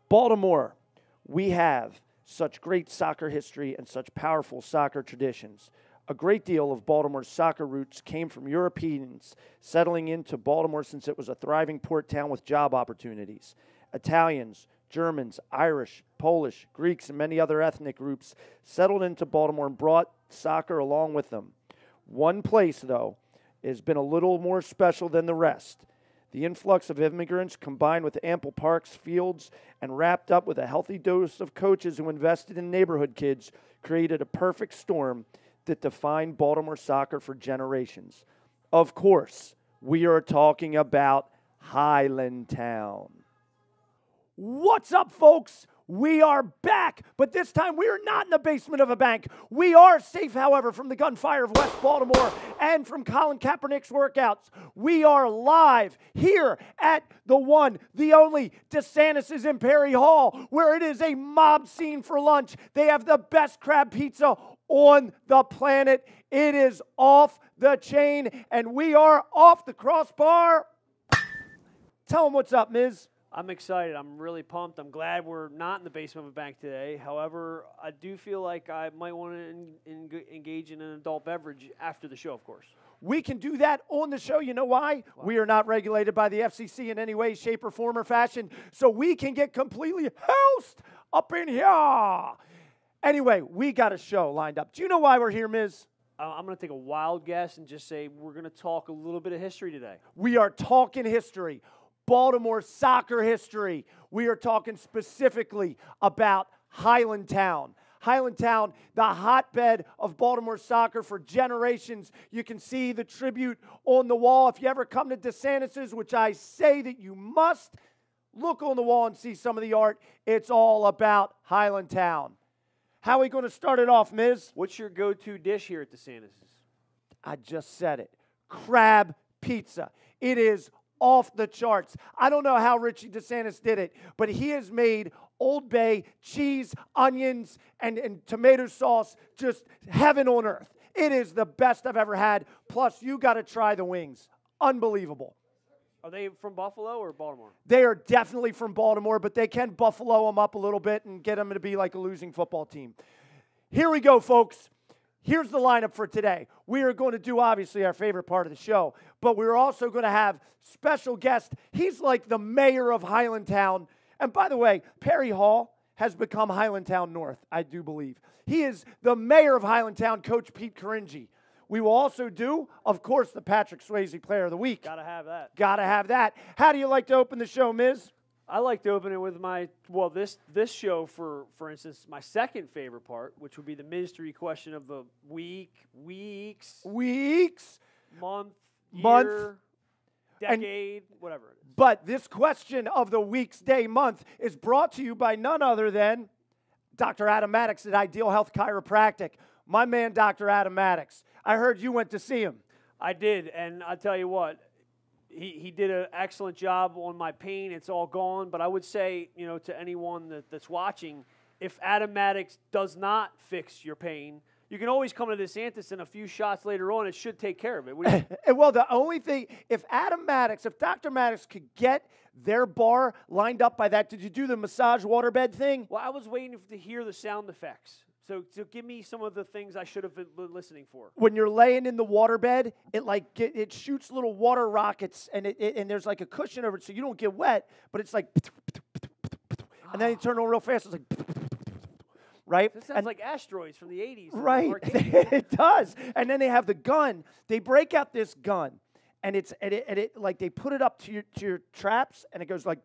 Baltimore, we have such great soccer history and such powerful soccer traditions. A great deal of Baltimore's soccer roots came from Europeans settling into Baltimore since it was a thriving port town with job opportunities. Italians, Germans, Irish, Polish, Greeks, and many other ethnic groups settled into Baltimore and brought soccer along with them. One place, though, has been a little more special than the rest. The influx of immigrants combined with ample parks, fields, and wrapped up with a healthy dose of coaches who invested in neighborhood kids created a perfect storm that defined Baltimore soccer for generations. Of course, we are talking about Highlandtown. What's up, folks? We are back, but this time we are not in the basement of a bank. We are safe, however, from the gunfire of West Baltimore and from Colin Kaepernick's workouts. We are live here at the one, the only DeSantis' in Perry Hall, where it is a mob scene for lunch. They have the best crab pizza on the planet. It is off the chain, and we are off the crossbar. Tell them what's up, Miz. I'm excited. I'm really pumped. I'm glad we're not in the basement of a bank today. However, I do feel like I might want to engage in an adult beverage after the show, of course. We can do that on the show. You know why? Wow. We are not regulated by the FCC in any way, shape, or form or fashion, so we can get completely housed up in here. Anyway, we got a show lined up. Do you know why we're here, Miz? I'm going to take a wild guess and just say we're going to talk a little bit of history today. We are talking history. Baltimore soccer history. We are talking specifically about Highlandtown. Highlandtown, the hotbed of Baltimore soccer for generations. You can see the tribute on the wall. If you ever come to DeSantis', which I say that you must, look on the wall and see some of the art. It's all about Highlandtown. How are we going to start it off, Miz? What's your go-to dish here at DeSantis'? I just said it. Crab pizza. It is off the charts. I don't know how Richie DeSantis did it, but he has made Old Bay cheese, onions, and tomato sauce just heaven on earth. It is the best I've ever had. Plus, you got to try the wings. Unbelievable. Are they from Buffalo or Baltimore? They are definitely from Baltimore, but they can buffalo them up a little bit and get them to be like a losing football team. Here we go, folks. Here's the lineup for today. We are going to do, obviously, our favorite part of the show, but we're also going to have special guest. He's like the mayor of Highlandtown. And by the way, Perry Hall has become Highlandtown North, I do believe. He is the mayor of Highlandtown, Coach Pete Caringi. We will also do, of course, the Patrick Swayze Player of the Week. Gotta have that. Gotta have that. How do you like to open the show, Miz? I like to open it with my, well, this show, for instance, my second favorite part, which would be the mystery question of the week, weeks, month, year, decade, whatever it is. But this question of the week's day, month is brought to you by none other than Dr. Adam Maddox at Ideal Health Chiropractic. My man, Dr. Adam Maddox. I heard you went to see him. I did, and I'll tell you what. He did an excellent job on my pain. It's all gone. But I would say, to anyone that's watching, if Adam Maddox does not fix your pain, you can always come to DeSantis, and a few shots later on, it should take care of it. Well, the only thing, if Dr. Maddox could get their bar lined up by that, did you do the massage waterbed thing? Well, I was waiting to hear the sound effects. So give me some of the things I should have been listening for. When you're laying in the waterbed, it shoots little water rockets, and and there's like a cushion over it so you don't get wet, but it's like, and then you turn on real fast, it's like, right? This sounds like asteroids from the 80s. Right, it does. And then they have the gun. They break out this gun, and it like they put it up to your traps, and it goes like.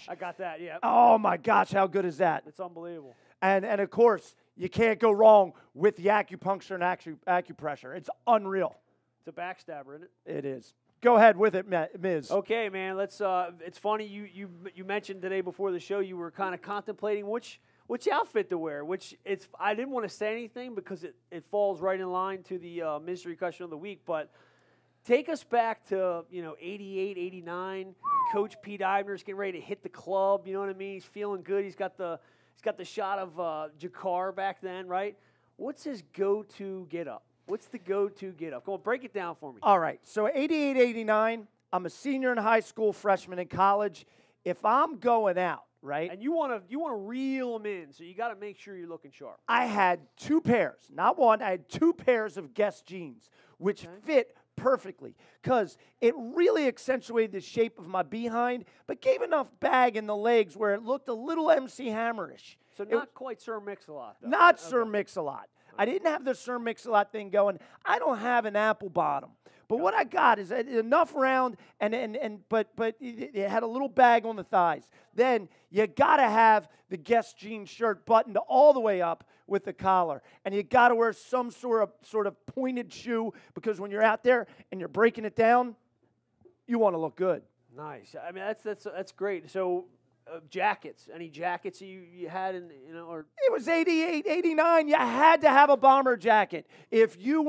I got that, yeah. Oh my gosh, how good is that? It's unbelievable. And of course, you can't go wrong with the acupuncture and acupressure. It's unreal. It's a backstabber, isn't it? It is. Go ahead with it, Miz. Okay, man. Let's. It's funny you mentioned today before the show you were kind of contemplating which outfit to wear. I didn't want to say anything because it falls right in line to the mystery question of the week. But take us back to 88, 89. Coach Pete Eibner's getting ready to hit the club. You know what I mean? He's feeling good. He's got the shot of Jakar back then, right? What's his go-to get-up? What's the go-to get-up? Come on, break it down for me. All right. So 88, 89, I'm a senior in high school, freshman in college. If I'm going out, right? And you want to reel them in, so you got to make sure you're looking sharp. I had 2 pairs, not one. I had 2 pairs of Guess jeans, which fit perfectly because it really accentuated the shape of my behind, but gave enough bag in the legs where it looked a little MC Hammerish. So not quite Sir Mix-a-Lot, though. Not Sir Mix-a-Lot. I didn't have the Sir Mix-a-Lot thing going. I don't have an apple bottom. But what I got is enough round, but it had a little bag on the thighs. Then you got to have the Guess jean shirt buttoned all the way up with the collar. And you got to wear some sort of pointed shoe because when you're out there and you're breaking it down, you want to look good. Nice. I mean, that's great. So jackets, any jackets you had in, or it was 88, 89. You had to have a bomber jacket. If you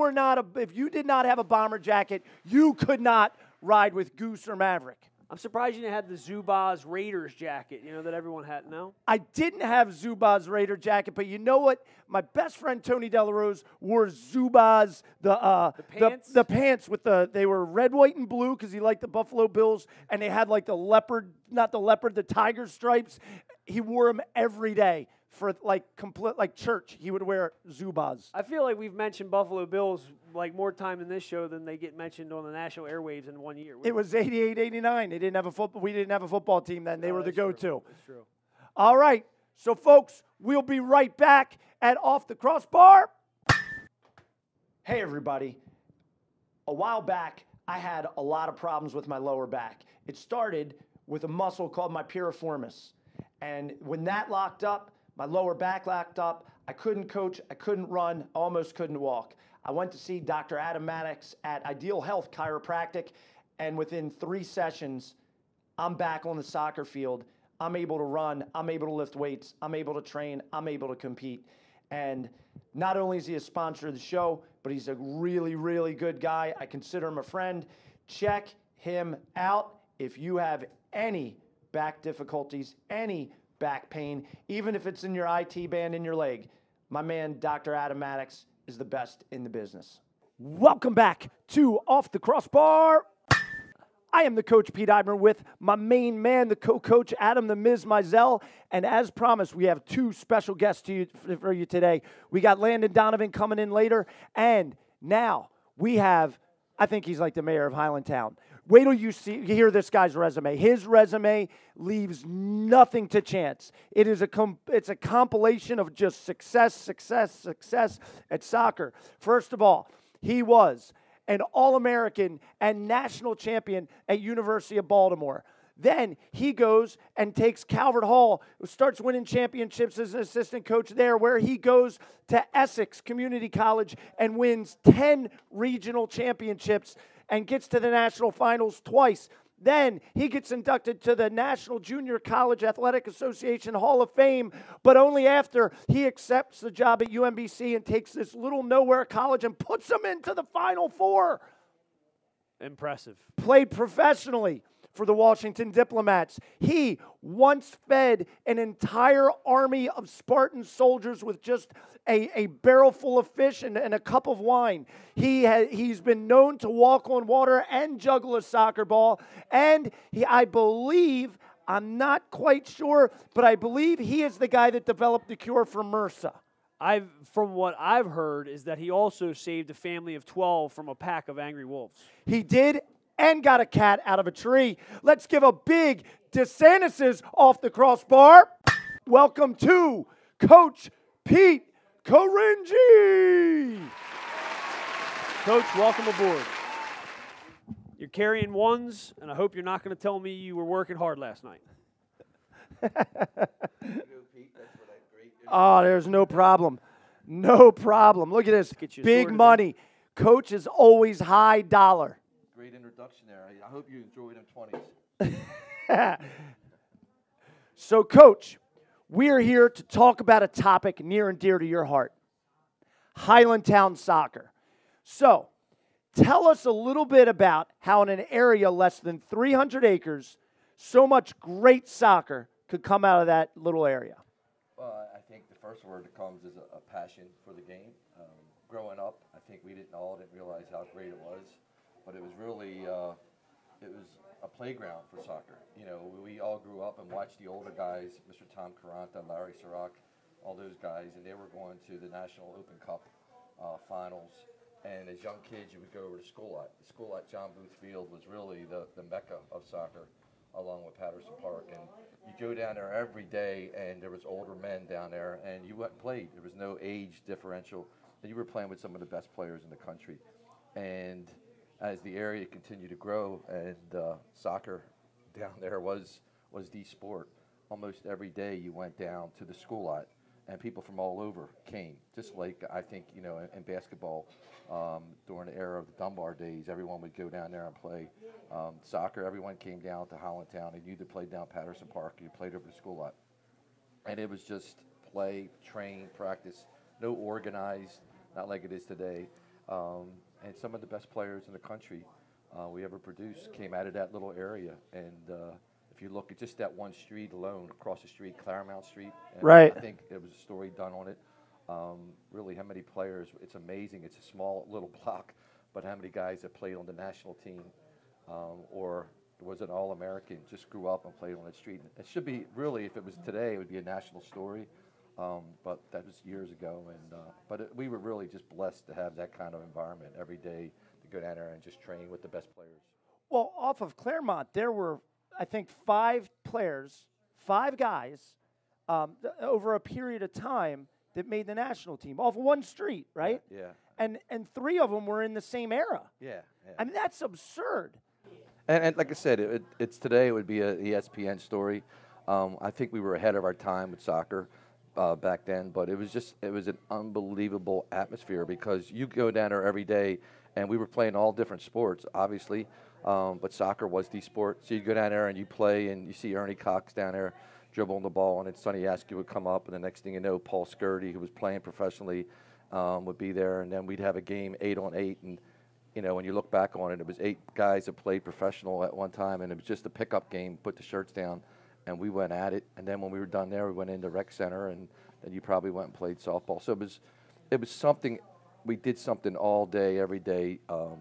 did not have a bomber jacket, you could not ride with Goose or Maverick. I'm surprised you didn't have the Zubaz Raiders jacket, that everyone had. No? I didn't have Zubaz Raider jacket, but you know what? My best friend Tony Delarose wore Zubaz the pants with they were red, white, and blue because he liked the Buffalo Bills, and they had like the tiger stripes. He wore them every day for like church. He would wear Zubaz. I feel like we've mentioned Buffalo Bills like more time in this show than they get mentioned on the national airwaves in 1 year. It was 88, 89. We didn't have a football team then. They were the go-to. That's true. All right. So, folks, we'll be right back at Off the Crossbar. Hey, everybody. A while back, I had a lot of problems with my lower back. It started with a muscle called my piriformis. And when that locked up, my lower back locked up, I couldn't coach, I couldn't run, almost couldn't walk. I went to see Dr. Adam Maddox at Ideal Health Chiropractic, and within 3 sessions, I'm back on the soccer field. I'm able to run, I'm able to lift weights, I'm able to train, I'm able to compete. And not only is he a sponsor of the show, but he's a really, really good guy. I consider him a friend. Check him out if you have any back difficulties, any back pain, even if it's in your IT band in your leg. My man, Dr. Adam Maddox, is the best in the business. Welcome back to Off the Crossbar. I am the Coach Pete Caringi with my main man, the co-coach Adam the Miz Mizell. And as promised, we have 2 special guests for you today. We got Landon Donovan coming in later. And now we have, I think he's like the mayor of Highlandtown. Wait till you hear this guy's resume. His resume leaves nothing to chance. It's a compilation of just success at soccer. First of all, he was an All-American and national champion at University of Baltimore. Then he goes and takes Calvert Hall, starts winning championships as an assistant coach there, where he goes to Essex Community College and wins 10 regional championships and gets to the national finals twice. Then he gets inducted to the National Junior College Athletic Association Hall of Fame, but only after he accepts the job at UMBC and takes this little nowhere college and puts them into the Final Four. Impressive. Played professionally for the Washington Diplomats. He once fed an entire army of Spartan soldiers with just a barrel full of fish and a cup of wine. He's been known to walk on water and juggle a soccer ball. And I believe, I'm not quite sure, but I believe he is the guy that developed the cure for MRSA. From what I've heard is that he also saved a family of 12 from a pack of angry wolves. He did, and got a cat out of a tree. Let's give a big DeSantis Off the Crossbar. Welcome to Coach Pete Caringi. Coach, welcome aboard. You're carrying ones, and I hope you're not going to tell me you were working hard last night. Oh, there's no problem. No problem. Look at this. Big money. Coach is always high dollar. Great introduction there. I hope you enjoyed them 20s. So, Coach, we're here to talk about a topic near and dear to your heart, Highlandtown soccer. So, tell us a little bit about how in an area less than 300 acres, so much great soccer could come out of that little area. Well, I think the first word that comes is a passion for the game. Growing up, I think we didn't realize how great it was. But it was really it was a playground for soccer. You know, we all grew up and watched the older guys, Mr. Tom Caranta, Larry Sirach, all those guys, and they were going to the National Open Cup finals. And as young kids, you would go over to Schoolot. The Schoolot John Booth Field was really the mecca of soccer, along with Patterson Park. And you go down there every day, and there was older men down there, and you went and played. There was no age differential. And you were playing with some of the best players in the country. And as the area continued to grow, and soccer down there was the sport, almost every day you went down to the Schoolot, and people from all over came. Just like I think, you know, in basketball, during the era of the Dunbar days, everyone would go down there and play soccer. Everyone came down to Highlandtown, and you either played down Patterson Park or you played over the Schoolot. And it was just play, train, practice, no organized, not like it is today. And some of the best players in the country we ever produced came out of that little area. And if you look at just that one street alone, across the street, Claremont Street, and right. I think there was a story done on it. Really, how many players? It's amazing. It's a small little block, but how many guys that played on the national team or was an All-American, just grew up and played on that street. It should be, really, if it was today, it would be a national story. But that was years ago, and we were really just blessed to have that kind of environment every day to go down there and just train with the best players. Well, off of Claremont, there were, I think, 5 guys, over a period of time that made the national team off one street, right? Yeah. And 3 of them were in the same era. Yeah. I mean, that's absurd. And like I said, it's today it would be a ESPN story. I think we were ahead of our time with soccer. Back then, but it was an unbelievable atmosphere because you go down there every day, and we were playing all different sports, obviously, but soccer was the sport. So you go down there and you play, and you see Ernie Cox down there dribbling the ball, and then Sonny Askew would come up, and the next thing you know, Paul Skirty, who was playing professionally, would be there, and then we'd have a game 8-on-8, and you know, when you look back on it, it was 8 guys that played professional at one time, and it was just a pickup game, put the shirts down. And we went at it, and then when we were done there, we went into rec center, and then you probably went and played softball. So it was something. We did something all day, every day, but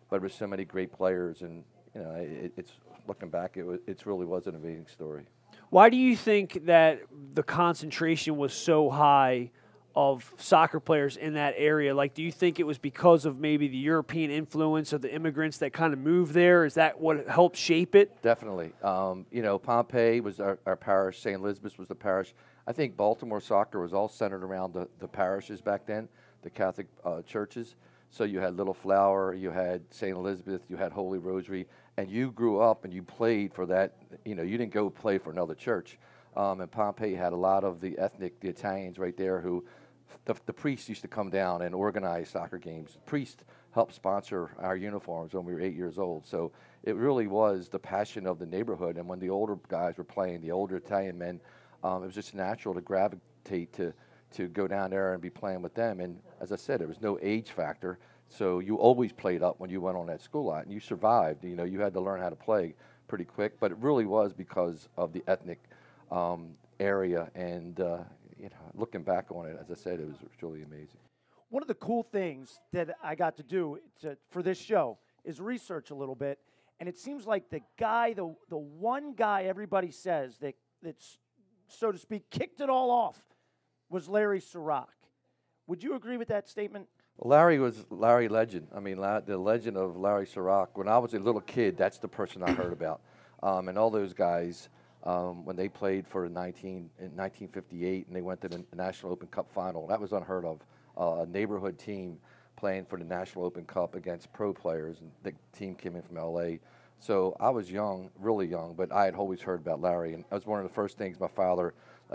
there were so many great players, and you know, it's looking back, it really was an amazing story. Why do you think that the concentration was so high of soccer players in that area? Like, do you think it was because of maybe the European influence of the immigrants that kind of moved there? Is that what helped shape it? Definitely. You know, Pompeii was our parish. St. Elizabeth's was the parish. I think Baltimore Soccer was all centered around the parishes back then, the Catholic churches. So you had Little Flower, you had St. Elizabeth, you had Holy Rosary, and you grew up and you played for that. You know, you didn't go play for another church. And Pompeii had a lot of the Italians right there who the priests used to come down and organize soccer games. The priest helped sponsor our uniforms when we were 8 years old. So it really was the passion of the neighborhood. And when the older guys were playing, the older Italian men, it was just natural to gravitate to go down there and be playing with them. And as I said, there was no age factor. So you always played up when you went on that school lot, and you survived. You know, you had to learn how to play pretty quick. But it really was because of the ethnic area and you know, looking back on it, as I said, it was truly amazing. One of the cool things that I got to do for this show is research a little bit, and it seems like the one guy everybody says that's, so to speak, kicked it all off was Larry Sirach. Would you agree with that statement? Larry was Larry Legend. I mean, the legend of Larry Sirach. When I was a little kid, that's the person I heard about. And all those guys, when they played for in 1958 and they went to the National Open Cup final, that was unheard of. A neighborhood team playing for the National Open Cup against pro players, and the team came in from L.A. So I was young, really young, but I had always heard about Larry, and that was one of the first things my father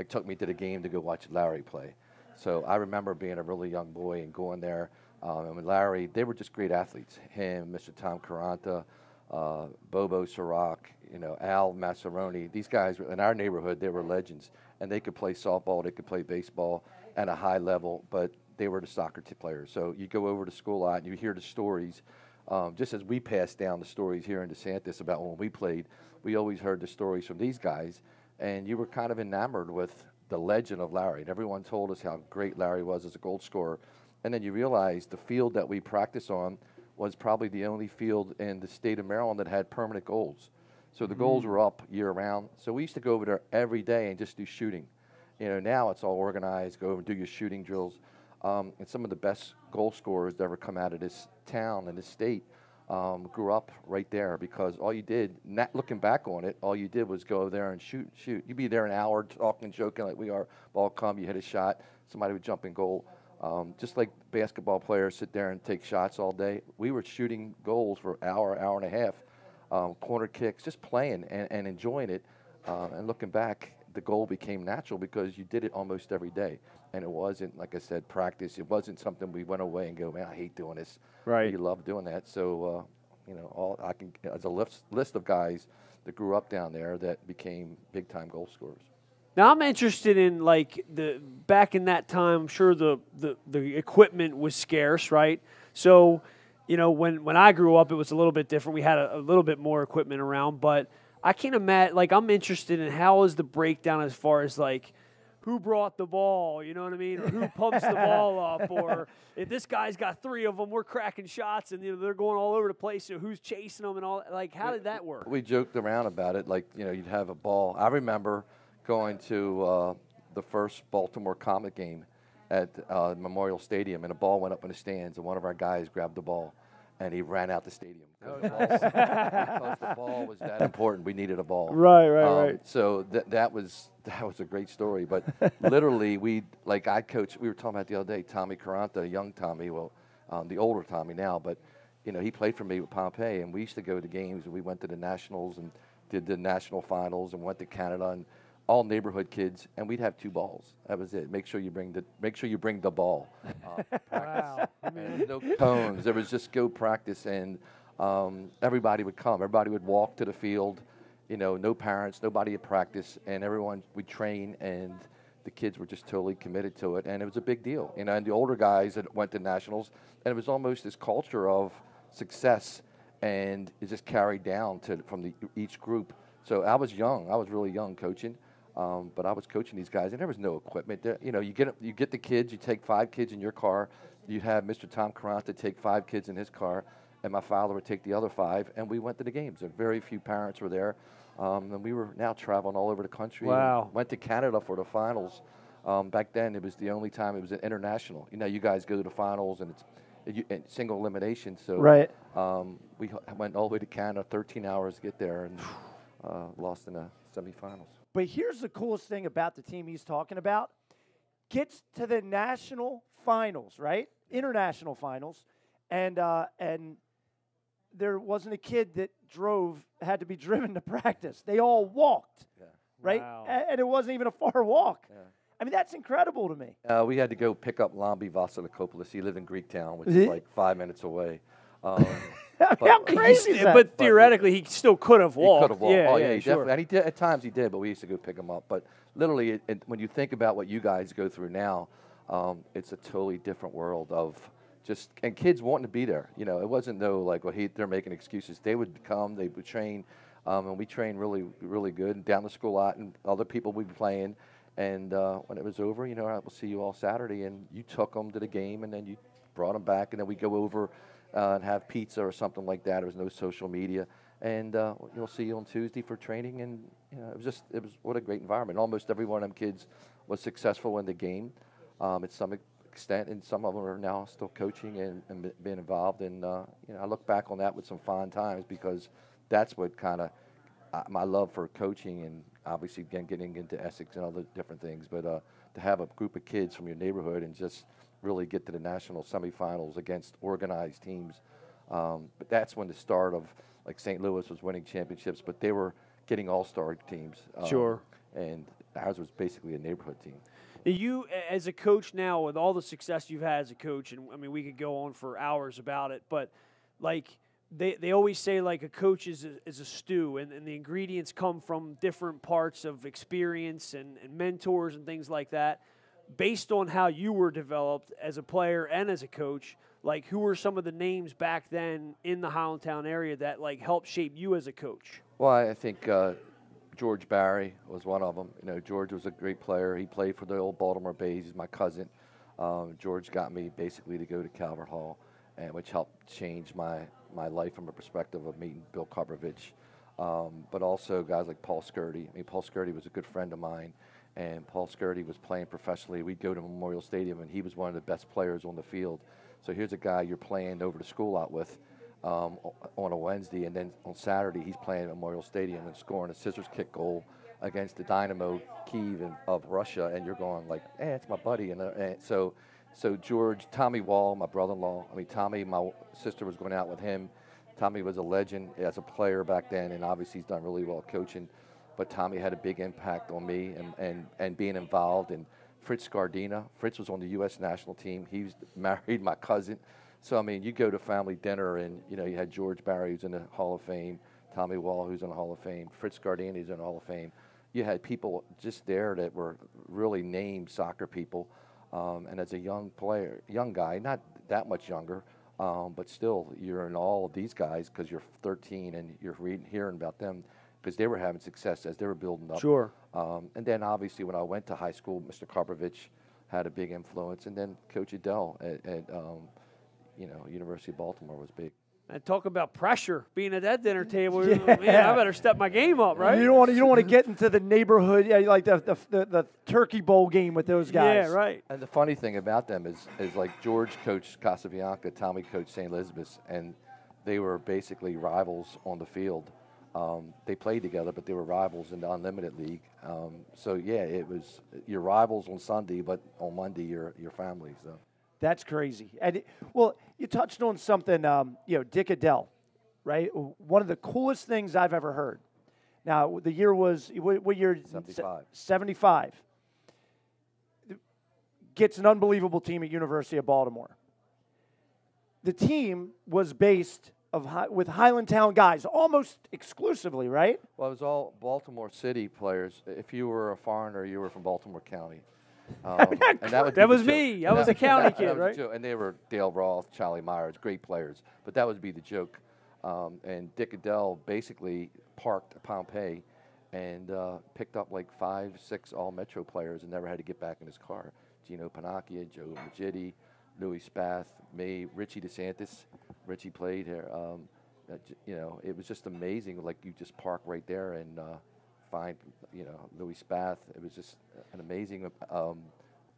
took me to the game to go watch Larry play. So I remember being a really young boy and going there, and with Larry, they were just great athletes. Him, Mr. Tom Caranta, Bobo Sirach, you know, Al Massaroni. These guys in our neighborhood, they were legends, and they could play softball, they could play baseball at a high level, but they were the soccer players. So you go over to school lot and you hear the stories. Just as we passed down the stories here in DeSantis about when we played, we always heard the stories from these guys, and you were kind of enamored with the legend of Larry. And everyone told us how great Larry was as a goal scorer. And then you realize the field that we practice on was probably the only field in the state of Maryland that had permanent goals. So the goals were up year-round. So we used to go over there every day and just do shooting. Now it's all organized. Go over and do your shooting drills. And some of the best goal scorers that ever come out of this town and this state grew up right there, because all you did, not looking back on it, all you did was go there and shoot. You'd be there an hour talking, joking like we are. Ball come, you hit a shot, somebody would jump in goal. Just like basketball players sit there and take shots all day, we were shooting goals for an hour, hour and a half, corner kicks, just playing and enjoying it. And looking back, the goal became natural because you did it almost every day. And it wasn't, like I said, practice. It wasn't something we went away and go, man, I hate doing this. Right. You love doing that. So, as a list of guys that grew up down there that became big-time goal scorers. Now I'm interested in, like, back in that time, I'm sure the equipment was scarce, right? So, when I grew up, it was a little bit different. We had a little bit more equipment around, but I can't imagine, like, I'm interested in how is the breakdown as far as, like, who brought the ball, you know what I mean? Or who pumps the ball up? Or if this guy's got 3 of them, we're cracking shots, and they're going all over the place. So who's chasing them and all? Like, how did that work? We joked around about it. Like, you'd have a ball. I remember going to the first Baltimore Comet game at Memorial Stadium, and a ball went up in the stands, and one of our guys grabbed the ball, and he ran out the stadium. Because the ball was that important. We needed a ball. Right. So that was a great story. But literally, we were talking about the other day, Tommy Caranta, young Tommy, the older Tommy now, but he played for me with Pompey, and we used to go to games, and we went to the Nationals and did the national finals and went to Canada, and all neighborhood kids, and we'd have 2 balls. That was it. Make sure you bring the ball. Wow. And no cones. There was just go practice, and everybody would come. Everybody would walk to the field. No parents, nobody at practice, and everyone would train, and the kids were just totally committed to it, and it was a big deal. And the older guys that went to nationals, and it was almost this culture of success, and it just carried down from each group. So I was young. I was really young coaching. But I was coaching these guys, and there was no equipment. You get the kids. You take 5 kids in your car. You'd have Mr. Tom Caranta take 5 kids in his car, and my father would take the other 5, and we went to the games. And very few parents were there, and we were now traveling all over the country. Wow. Went to Canada for the finals. Back then, it was the only time it was an international. You guys go to the finals, and it's single elimination. So right. We went all the way to Canada, 13 hours to get there, and lost in the semifinals. But here's the coolest thing about the team he's talking about. Gets to the national finals, right? International finals. And there wasn't a kid that had to be driven to practice. They all walked, right? Wow. And it wasn't even a far walk. Yeah. I mean, that's incredible to me. We had to go pick up Lambi Vasilakopoulos. He lived in Greektown, which is like 5 minutes away. How crazy is that? But theoretically, he still could have walked. He could have walked. Yeah, he sure. definitely. And he did, at times he did, but we used to go pick him up. But literally, when you think about what you guys go through now, it's a totally different world of and kids wanting to be there. It wasn't they're making excuses. They would come, they would train, and we trained really, really good, and down the school lot, and other people would be playing. And when it was over, we'll see you all Saturday, and you took them to the game, and then you brought them back, and then we go over and have pizza or something like that. There was no social media, and you'll see you on Tuesday for training, and it was what a great environment. Almost every one of them kids was successful in the game at some extent, and some of them are now still coaching and being involved. And I look back on that with some fond times, because that's what kind of my love for coaching, and obviously again getting into Essex and other different things, but to have a group of kids from your neighborhood and just really get to the national semifinals against organized teams. But that's when the start of, like, St. Louis was winning championships, but they were getting all-star teams. Sure. And ours was basically a neighborhood team. You, as a coach now, with all the success you've had as a coach, and I mean, we could go on for hours about it, but like they always say, like, a coach is a stew, and the ingredients come from different parts of experience and mentors and things like that. Based on how you were developed as a player and as a coach, like, who were some of the names back then in the Highlandtown area that, like, helped shape you as a coach? Well, I think George Barry was one of them. George was a great player. He played for the old Baltimore Bays. He's my cousin. George got me basically to go to Calvert Hall, and which helped change my life from a perspective of meeting Bill Karbovich. But also guys like Paul Skirty. I mean, Paul Skirty was a good friend of mine, and Paul Skirty was playing professionally. We'd go to Memorial Stadium, and he was one of the best players on the field. So here's a guy you're playing over to school out with on a Wednesday, and then on Saturday he's playing at Memorial Stadium and scoring a scissors kick goal against the Dynamo Kyiv of Russia, and you're going like, it's my buddy. And so George, Tommy Wall, my brother-in-law, I mean, Tommy, my sister was going out with him. Tommy was a legend as a player back then, and obviously he's done really well coaching. But Tommy had a big impact on me and being involved. And Fritz Gardena, Fritz was on the U.S. national team. He was married my cousin. So, I mean, you go to family dinner, and, you know, you had George Barry, who's in the Hall of Fame, Tommy Wall, who's in the Hall of Fame, Fritz Gardena, who's in the Hall of Fame. You had people just there that were really named soccer people. And as a young guy, not that much younger, but still, you're in all of these guys because you're 13 and you're hearing about them because they were having success as they were building up. Sure. And then obviously when I went to high school, Mr. Karbovich had a big influence, and then Coach Adele at University of Baltimore was big. And talk about pressure being at that dinner table. Yeah. Man, I better step my game up, right? You don't want to get into the neighborhood, like the turkey bowl game with those guys. Yeah, right. And the funny thing about them is like George coached Casabianca, Tommy coached St. Elizabeth's, and they were basically rivals on the field. They played together, but they were rivals in the Unlimited League. So yeah, it was your rivals on Sunday, but on Monday your family. So. That's crazy. And you touched on something, Dick Adele, right? One of the coolest things I've ever heard. Now, the year was, what year? 75. 75. Gets an unbelievable team at University of Baltimore. The team was based with Highlandtown guys, almost exclusively, right? Well, it was all Baltimore City players. If you were a foreigner, you were from Baltimore County. And that was me. I was a county kid, right? And they were Dale Roth, Charlie Myers, great players. But that would be the joke. And Dick Adele basically parked at Pompeii and picked up like 5, 6 all-Metro players and never had to get back in his car. Gino Panacchia, Joe Maggitti, Louis Spath, me, Richie DeSantis. Richie played here. It was just amazing. Like, you just park right there and find, Louis Spath. It was just an amazing.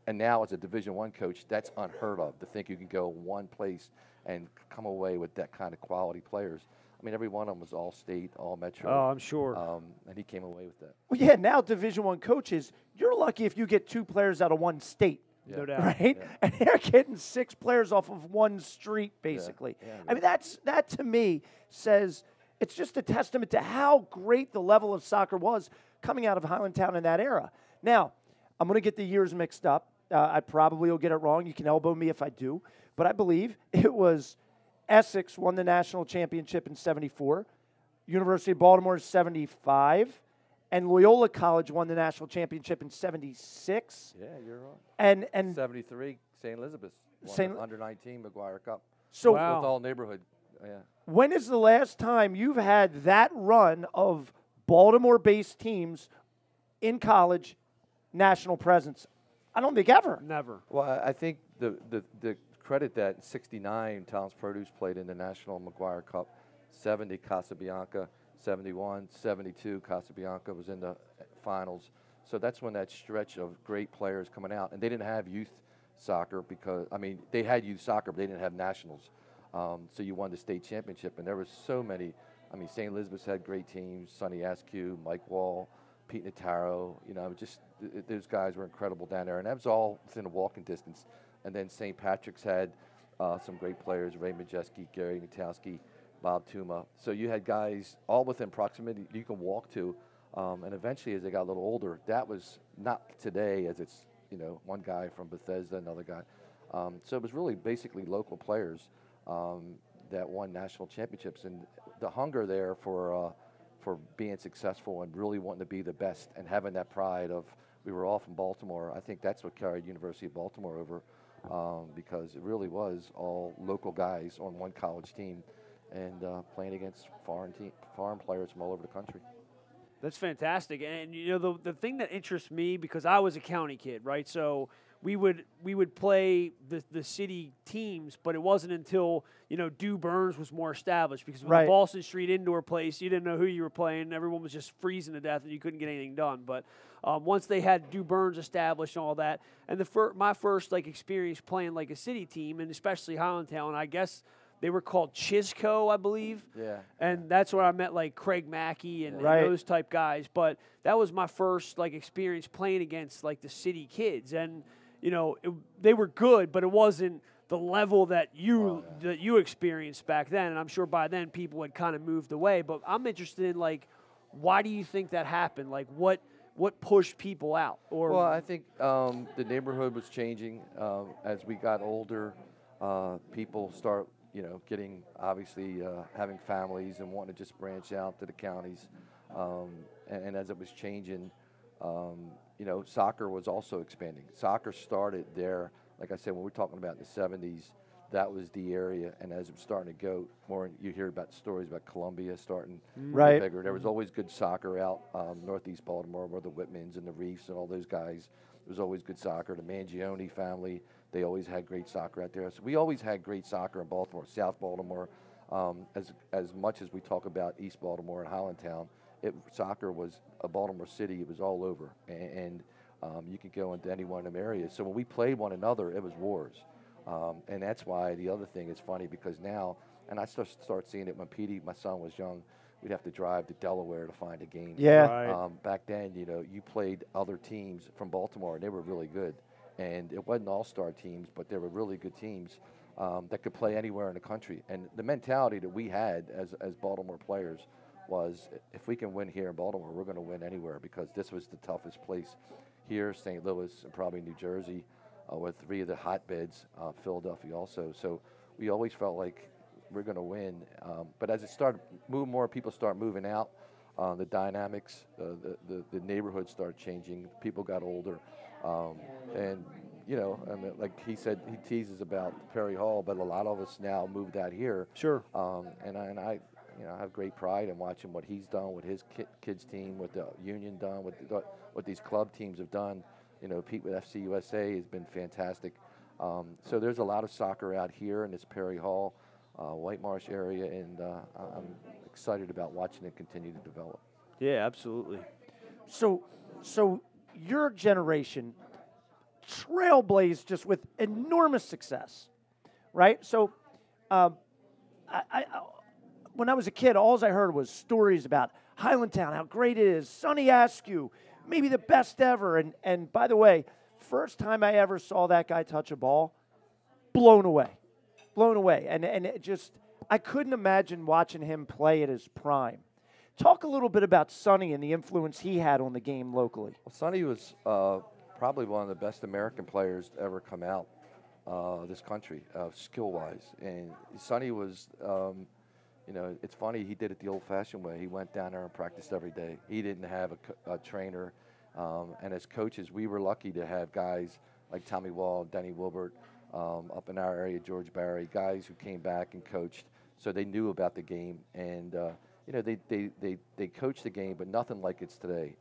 And now as a Division I coach, that's unheard of, to think you can go one place and come away with that kind of quality players. I mean, every one of them was all state, all Metro. Oh, I'm sure. And he came away with that. Well, yeah, now Division I coaches, you're lucky if you get 2 players out of one state. Yeah. No doubt. Right? Yeah. And they're getting 6 players off of one street, basically. Yeah. I mean, that to me says it's just a testament to how great the level of soccer was coming out of Highlandtown in that era. Now, I'm going to get the years mixed up. I probably will get it wrong. You can elbow me if I do. But I believe it was Essex won the national championship in 74, University of Baltimore 75, and Loyola College won the national championship in 76. Yeah, you're right. And 73, St. Elizabeth's won the under 19 McGuire Cup. So with all neighborhood. Yeah. When is the last time you've had that run of Baltimore-based teams in college national presence? I don't think ever. Never. Well, I think the credit that in 69, Tom's Produce played in the National McGuire Cup, 70, Casabianca, 71, 72, Casabianca was in the finals. So that's when that stretch of great players coming out. And they didn't have youth soccer because, I mean, they had youth soccer, but they didn't have nationals. So you won the state championship, and there was so many. I mean, St. Elizabeth's had great teams, Sonny Askew, Mike Wall, Pete Notaro. Those guys were incredible down there, and that was all within a walking distance. And then St. Patrick's had some great players, Ray Majeski, Gary Matowski, Bob Tuma. So you had guys all within proximity you can walk to. And eventually, as they got a little older, that was not today as it's, one guy from Bethesda, another guy. So it was really basically local players that won national championships. And the hunger there for being successful and really wanting to be the best and having that pride of, we were all from Baltimore. I think that's what carried University of Baltimore over because it really was all local guys on one college team and playing against foreign players from all over the country. That's fantastic. And, the thing that interests me, because I was a county kid, right? So we would play the city teams, but it wasn't until Dew Burns was more established, because with the Boston Street indoor place, you didn't know who you were playing. Everyone was just freezing to death, and you couldn't get anything done. But once they had Dew Burns established and all that, and my first experience playing a city team, and especially Highlandtown, I guess they were called Chisco, I believe. Yeah. And that's where I met Craig Mackey and those type guys. But that was my first experience playing against the city kids, and they were good, but it wasn't the level that you experienced back then. And I'm sure by then people had kind of moved away. But I'm interested in why do you think that happened? What pushed people out? Well, I think the neighborhood was changing as we got older. People start getting obviously having families and wanting to just branch out to the counties. And as it was changing, soccer was also expanding. Soccer started there, like I said, when we're talking about the 70s, that was the area. And as it was starting to go more, you hear about stories about Columbia starting to get bigger. There was always good soccer out northeast Baltimore, where the Whitmans and the Reefs and all those guys. There was always good soccer. The Mangione family, they always had great soccer out there. So we always had great soccer in Baltimore, South Baltimore. As much as we talk about East Baltimore and Highlandtown, soccer was a Baltimore City. It was all over, and you could go into any one of them areas. So when we played one another, it was wars, and that's why the other thing is funny, because now, and I start seeing it when Petey, my son, was young. We'd have to drive to Delaware to find a game. Yeah. Back then, you played other teams from Baltimore, and they were really good. And it wasn't all-star teams, but they were really good teams that could play anywhere in the country. And the mentality that we had as Baltimore players was, if we can win here in Baltimore, we're going to win anywhere, because this was the toughest place here, St. Louis, and probably New Jersey, with 3 of the hotbeds, Philadelphia also. So we always felt like we're going to win. But as it started moving more, people start moving out. The dynamics, the neighborhood started changing. People got older. And, I mean, like he said, he teases about Perry Hall, but a lot of us now moved out here. Sure. And I have great pride in watching what he's done with his kids team, what the Union done, what these club teams have done. Pete with FC USA has been fantastic. So there's a lot of soccer out here in this Perry Hall, White Marsh area, and I'm excited about watching it continue to develop. Yeah, absolutely. So your generation trailblazed just with enormous success, right? So when I was a kid, all I heard was stories about Highlandtown, how great it is, Sonny Askew, maybe the best ever. And by the way, first time I ever saw that guy touch a ball, blown away. And it just, I couldn't imagine watching him play at his prime. Talk a little bit about Sonny and the influence he had on the game locally. Well, Sonny was probably one of the best American players to ever come out this country, skill-wise. And Sonny was, it's funny, he did it the old-fashioned way. He went down there and practiced every day. He didn't have a trainer. And as coaches, we were lucky to have guys like Tommy Wall, Denny Wilbert, up in our area, George Barry, guys who came back and coached, so they knew about the game. And, they coached the game, but nothing like it's today.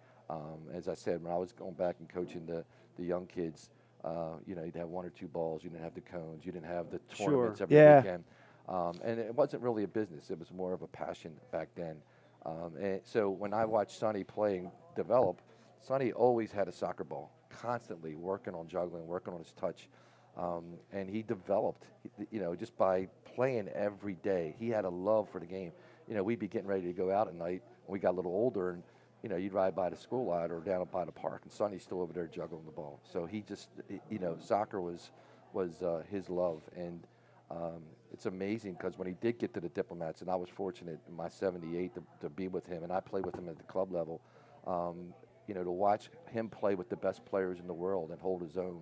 As I said, when I was going back and coaching the young kids, you'd have 1 or 2 balls. You didn't have the cones. You didn't have the tournaments every weekend. And it wasn't really a business. It was more of a passion back then. And so when I watched Sonny play and develop, Sonny always had a soccer ball, constantly working on juggling, working on his touch. And he developed, just by playing every day. He had a love for the game. We'd be getting ready to go out at night when we got a little older, and, you'd ride by the school lot or down by the park, and Sonny's still over there juggling the ball. So he just, soccer was his love. And it's amazing, because when he did get to the Diplomats, and I was fortunate in my 78 to be with him, and I played with him at the club level, to watch him play with the best players in the world and hold his own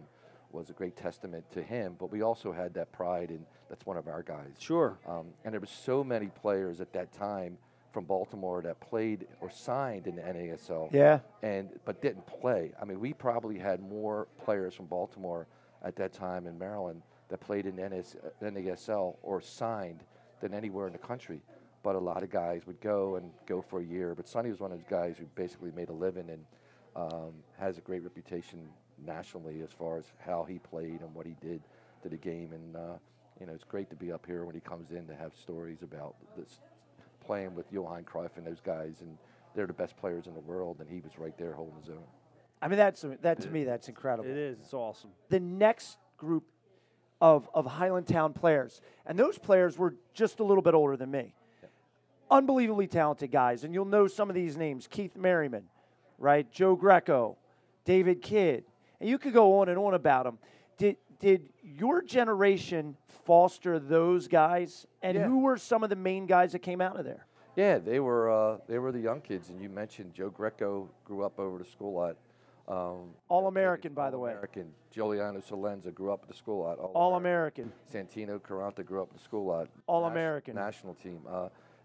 was a great testament to him. But we also had that pride, and that's one of our guys. Sure. And there were so many players at that time from Baltimore that played or signed in the NASL. Yeah. But didn't play. I mean, we probably had more players from Baltimore at that time in Maryland that played in NASL or signed than anywhere in the country. But a lot of guys would go for a year. But Sonny was one of those guys who basically made a living and has a great reputation nationally as far as how he played and what he did to the game. And it's great to be up here when he comes in to have stories about this playing with Johan Cruyff and those guys, and they're the best players in the world, and he was right there holding his own. I mean, that to me, that's incredible. It is. It's awesome. The next group of Highlandtown players, and those players were just a little bit older than me. Yeah. Unbelievably talented guys, and you'll know some of these names: Keith Merriman, right? Joe Greco, David Kidd, and you could go on and on about them. Did your generation foster those guys, and who were some of the main guys that came out of there? Yeah, they were the young kids, and you mentioned Joe Greco grew up over the school lot. All-American, by the way. All-American. Giuliano Salenza grew up at the school lot. All-American. Santino Caranta grew up at the school lot. All-American. National team.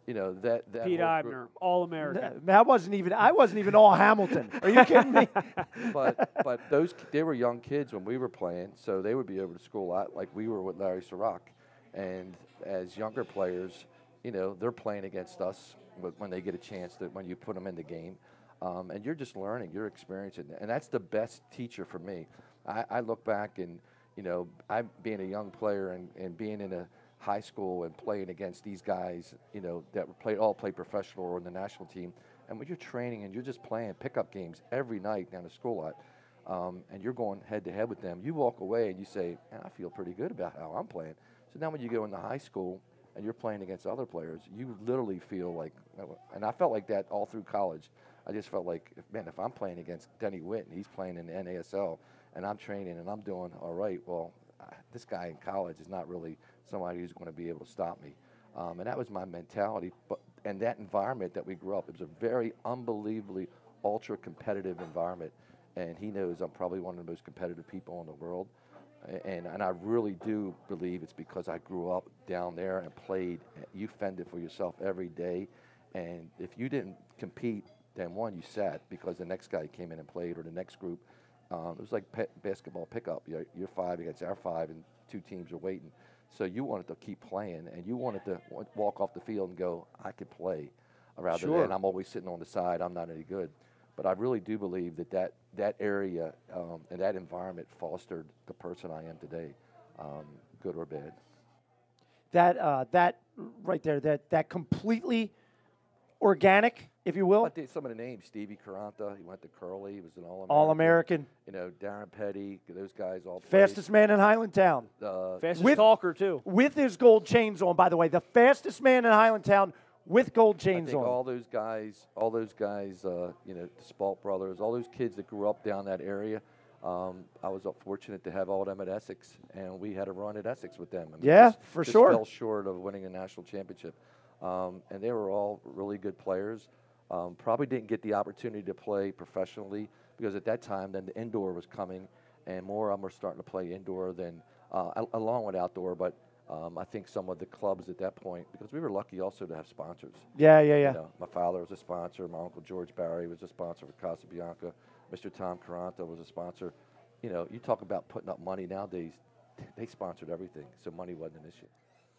That Pete Eibner, All-American. I wasn't even all Hamilton. Are you kidding me? But they were young kids when we were playing, so they would be over the school lot like we were with Larry Sirach. And as younger players, they're playing against us when they get a chance, when you put them in the game. And you're just learning, you're experiencing it. And that's the best teacher for me. I look back and, I being a young player and being in a high school and playing against these guys, that all play professional or in the national team. And when you're training and you're just playing pickup games every night down the school lot, and you're going head-to-head with them, you walk away and you say, man, I feel pretty good about how I'm playing. So now when you go into high school and you're playing against other players, you literally feel like, and I felt like that all through college. I just felt like, if I'm playing against Denny Witt and he's playing in the NASL and I'm training and I'm doing all right, well, this guy in college is not really somebody who's going to be able to stop me. And that was my mentality. And that environment that we grew up, it was a very unbelievably ultra-competitive environment. And he knows I'm probably one of the most competitive people in the world. And I really do believe it's because I grew up down there and played. You fended for yourself every day. And if you didn't compete, then one, you sat because the next guy came in and played, or the next group. It was like basketball pickup. You're five against our five, and two teams are waiting. So you wanted to keep playing, and you wanted to walk off the field and go, I could play, rather than I'm always sitting on the side, I'm not any good. But I really do believe that area and that environment fostered the person I am today, good or bad. That right there, that completely organic, if you will. Some of the names: Stevie Caranta, he went to Curly, he was an All-American. Darren Petty, those guys all played. Fastest man in Highlandtown. Fastest talker, too. With his gold chains on, by the way. The fastest man in Highlandtown with gold chains on. All those guys, the Spalt brothers, all those kids that grew up down that area, I was fortunate to have all of them at Essex, and we had a run at Essex with them. For sure. Fell short of winning a national championship. And they were all really good players. Probably didn't get the opportunity to play professionally because at that time, then the indoor was coming, and more of them were starting to play indoor than along with outdoor. But I think some of the clubs at that point, because we were lucky also to have sponsors. Yeah. My father was a sponsor. My uncle George Barry was a sponsor for Casa Bianca. Mr. Tom Caranta was a sponsor. You talk about putting up money nowadays. They sponsored everything, so money wasn't an issue.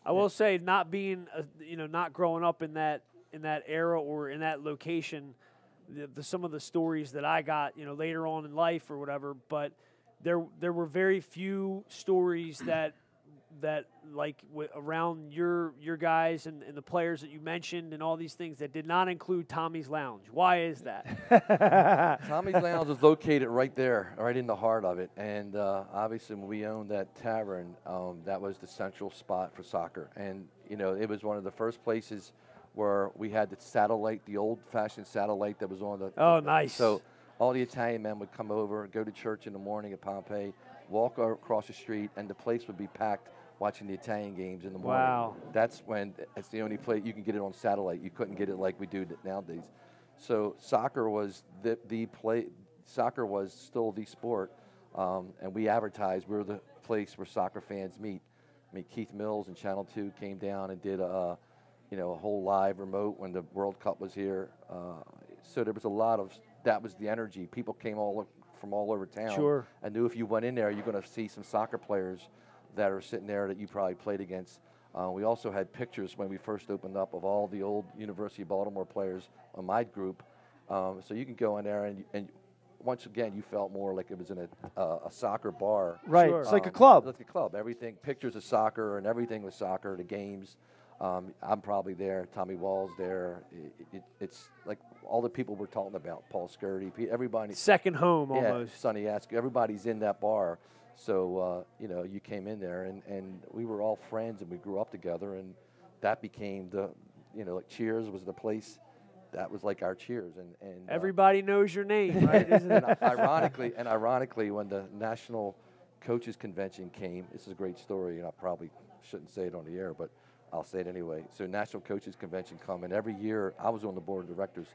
I will say, not being, not growing up in that era or in that location, some of the stories that I got, later on in life or whatever, but there were very few stories that around your guys and the players that you mentioned and all these things that did not include Tommy's Lounge. Why is that? Tommy's Lounge is located right there, right in the heart of it. And obviously when we owned that tavern, that was the central spot for soccer. And, it was one of the first places where we had the old-fashioned satellite that was on the... Oh, nice. So all the Italian men would come over, go to church in the morning at Pompeii, walk across the street, and the place would be packed watching the Italian games in the morning. Wow. That's the only place you can get it on satellite. You couldn't get it like we do nowadays. So soccer was soccer was still the sport, and we advertised we're the place where soccer fans meet. Keith Mills and Channel 2 came down and did a whole live remote when the World Cup was here. So there was a lot of, that was the energy. People came from all over town. Sure. I knew if you went in there, you're going to see some soccer players that are sitting there that you probably played against. We also had pictures when we first opened up of all the old University of Baltimore players on my group. So you can go in there and once again, you felt more like it was in a soccer bar. Right. Sure. It's like a club. Like a club. Everything, pictures of soccer and everything was soccer, the games. I'm probably there. Tommy Wall's there. It's like all the people we're talking about. Paul Scurdy, everybody. Second home almost. Sonny Ask. Everybody's in that bar. So, you came in there, and we were all friends, and we grew up together, and that became like Cheers was the place. That was like our Cheers. And Everybody knows your name, right? Isn't it? Ironically, when the National Coaches Convention came, this is a great story, and I probably shouldn't say it on the air, but I'll say it anyway. So National Coaches Convention come, and every year, I was on the board of directors,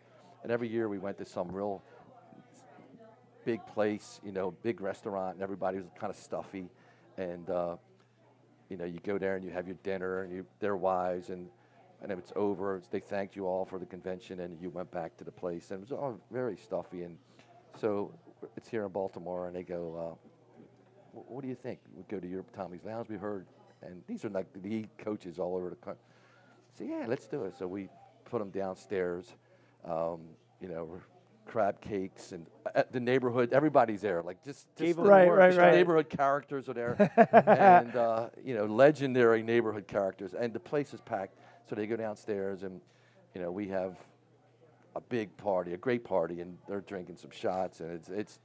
and every year we went to some real big place, big restaurant, and everybody was kind of stuffy. And, you go there and you have your dinner and their wives, and if it's over, they thanked you all for the convention, and you went back to the place. And it was all very stuffy. And so it's here in Baltimore, and they go, what do you think? We go to your Tommy's Lounge, we heard, and these are like the coaches all over the country. So, yeah, let's do it. So we put them downstairs, crab cakes, and the neighborhood, everybody's there. Like just right. Neighborhood characters are there, and legendary neighborhood characters, and the place is packed. So they go downstairs, and we have a big party, a great party, and they're drinking some shots, and it's.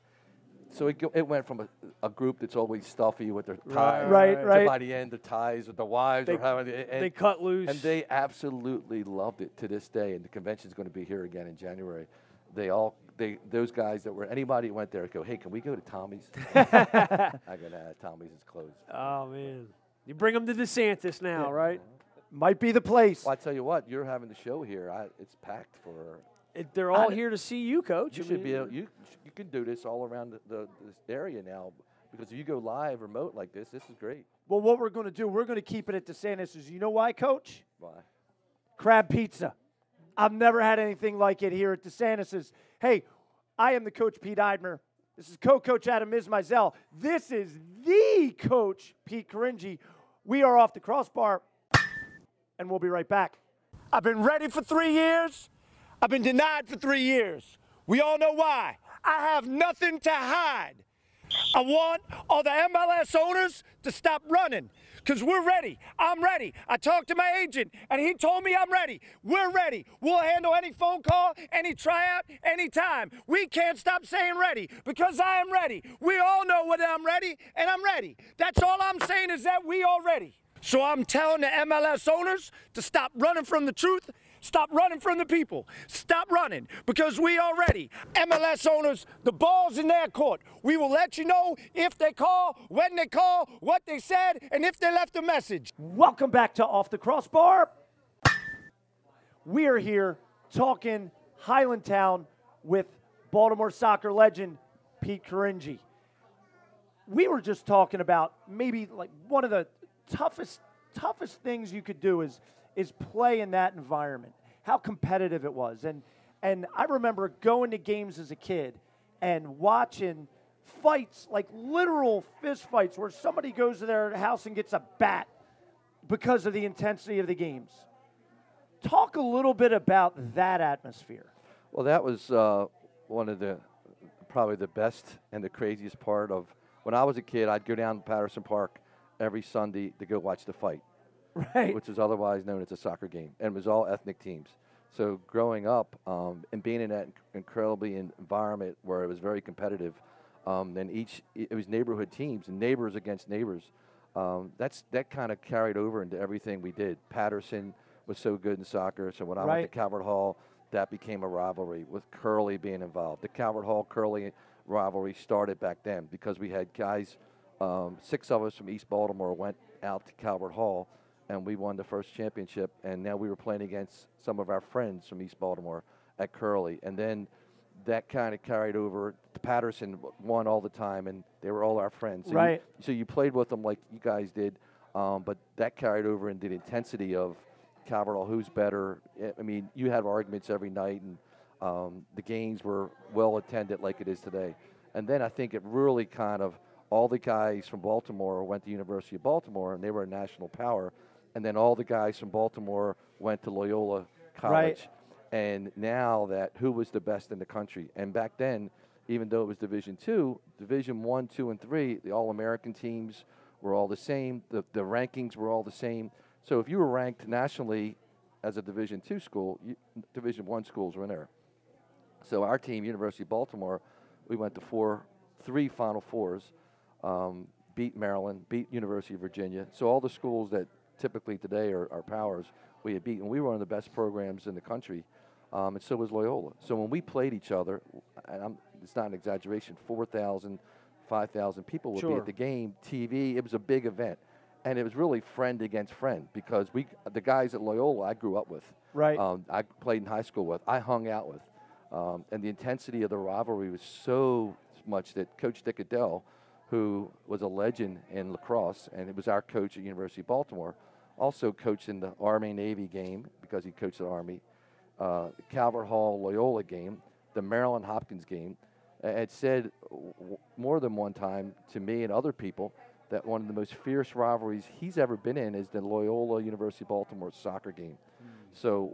So it went from a group that's always stuffy with their ties, right. to by the end, the ties with the wives are having, they cut loose, and they absolutely loved it to this day. And the convention's going to be here again in January. Those guys that were, anybody who went there go, hey, can we go to Tommy's? I go, nah, Tommy's is closed. Oh, man. You bring them to DeSantis now, right? Might be the place. Well, I tell you what, you're having the show here. It's packed for. They're all here to see you, Coach. You should be able, you can do this all around this area now, because if you go live remote like this is great. Well, what we're going to do, we're going to keep it at DeSantis'. You know why, Coach? Why? Crab pizza. I've never had anything like it here at DeSantis'. Hey, I am the Coach Pete Eidmer. This is co-coach Adam Ismazel. This is the Coach Pete Caringi. We are off the Crossbar, and we'll be right back. I've been ready for 3 years. I've been denied for 3 years. We all know why. I have nothing to hide. I want all the MLS owners to stop running, because we're ready. I'm ready. I talked to my agent, and he told me I'm ready. We're ready. We'll handle any phone call, any tryout, anytime. We can't stop saying ready, because I am ready. We all know what I'm ready, and I'm ready. That's all I'm saying is that we are ready. So I'm telling the MLS owners to stop running from the truth. Stop running from the people. Stop running, because we are ready. MLS owners, the ball's in their court. We will let you know if they call, when they call, what they said, and if they left a message. Welcome back to Off the Crossbar. We are here talking Highlandtown with Baltimore Soccer legend Pete Caringi. We were just talking about maybe like one of the toughest things you could do is play in that environment, how competitive it was. And I remember going to games as a kid and watching fights, like literal fist fights, where somebody goes to their house and gets a bat because of the intensity of the games. Talk a little bit about that atmosphere. Well, that was one of probably the best and the craziest part of, when I was a kid, I'd go down to Patterson Park every Sunday to go watch the fight. Right. Which is otherwise known as a soccer game, and it was all ethnic teams. So growing up and being in that incredibly environment where it was very competitive, it was neighborhood teams and neighbors against neighbors. That kind of carried over into everything we did. Patterson was so good in soccer, so when I went to Calvert Hall, that became a rivalry with Curly being involved. The Calvert Hall-Curly rivalry started back then because we had guys, 6 of us from East Baltimore went out to Calvert Hall, and we won the first championship, and now we were playing against some of our friends from East Baltimore at Curly. And then that kind of carried over. Patterson won all the time, and they were all our friends. So you played with them like you guys did, but that carried over into the intensity of Calvert Hall, who's better. I mean, you had arguments every night, and the games were well attended like it is today. And then I think it really kind of, all the guys from Baltimore went to University of Baltimore, and they were a national power. And then all the guys from Baltimore went to Loyola College. And now who was the best in the country? And back then, even though it was Division II, Division I, II, and III, the All-American teams were all the same. The rankings were all the same. So if you were ranked nationally as a Division II school, Division I schools were in there. So our team, University of Baltimore, we went to three Final Fours, beat Maryland, beat University of Virginia. So all the schools that typically today are powers, we had beaten. We were one of the best programs in the country, and so was Loyola. So when we played each other, and it's not an exaggeration, 4,000, 5,000 people would be at the game, TV. It was a big event. And it was really friend against friend because the guys at Loyola I grew up with. Right. I played in high school with. I hung out with. And the intensity of the rivalry was so much that Coach Dick Adele, who was a legend in lacrosse, and it was our coach at University of Baltimore, also coached in the Army-Navy game because he coached the Army, the Calvert Hall Loyola game, the Maryland Hopkins game, had said more than one time to me and other people that one of the most fierce rivalries he's ever been in is the Loyola University of Baltimore soccer game. So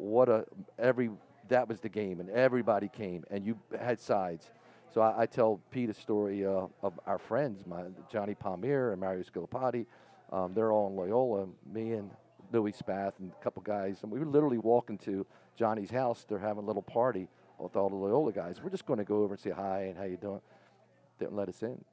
that was the game, and everybody came, and you had sides. So I tell Pete a story of our friends, Johnny Palmier and Mario Scolapati. They're all in Loyola, me and Louis Spath and a couple guys, and we were literally walking to Johnny's house. They're having a little party with all the Loyola guys. We're just going to go over and say hi and how you doing. Didn't let us in.